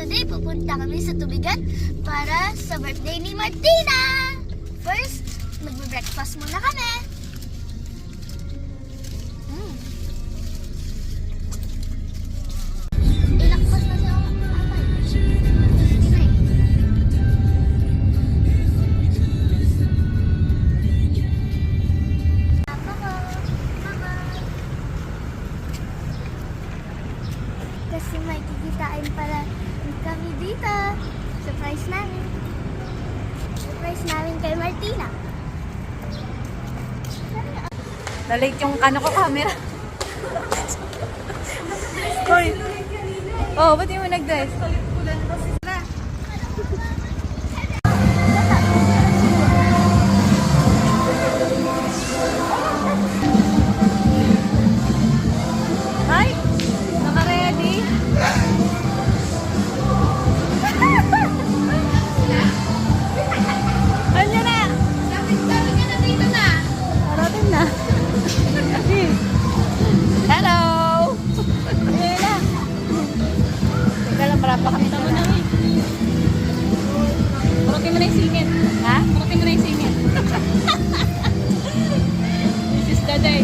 today pupunta kami sa tubigan para sa birthday ni Martina. First, magbe-breakfast muna kami. Ilakpas na siya ako. Kasi may kikitain pala kami dito. Surprise namin. Surprise namin kay Martina. Nalate yung ko camera. Hoy. Oh, ba't yung nag-dress? Hi! Naka-ready? Ano na? Sabi ka na dito na. Parating na. Hello! Ayan na. Teka lang, marapa kami na muna. Parating mo na yung singit. Ha? Parating mo na yung singit. This is the day.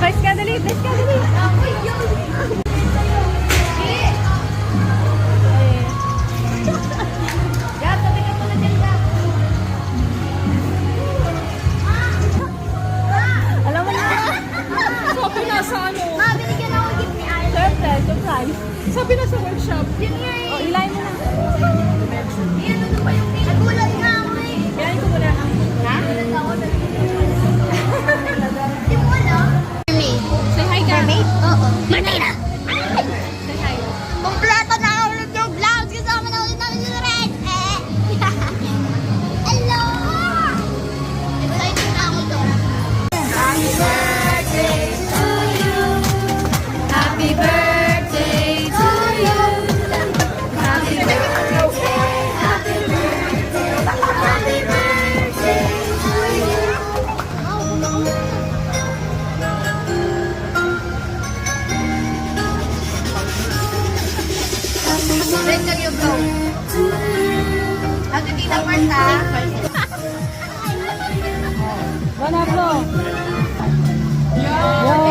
Let's go, dali. Let's go, dali. Alam mo na. Sabi na sa ano? Ma, binigyan ako gift ni Ate. Siyempre, surprise. Sabi na sa workshop. Yun nga eh. Oh, ilayin mo na. Ayan, ano ba yung nagulat nga ako eh. Ilayin ko muna. Ha? Nagulat ako. Di mo alam? Mermaid. Say hi ka. Oo. Martina! Say hi. Kompleto na ulit yung vlogs. Kasama na ulit namin si Red. Hello! Excited na ako doon. Happy birthday to you. Happy birthday to you. Happy birthday. Happy birthday. Happy birthday to you. Red ka yung go. Ate Tita Marta. One up, go. Yo!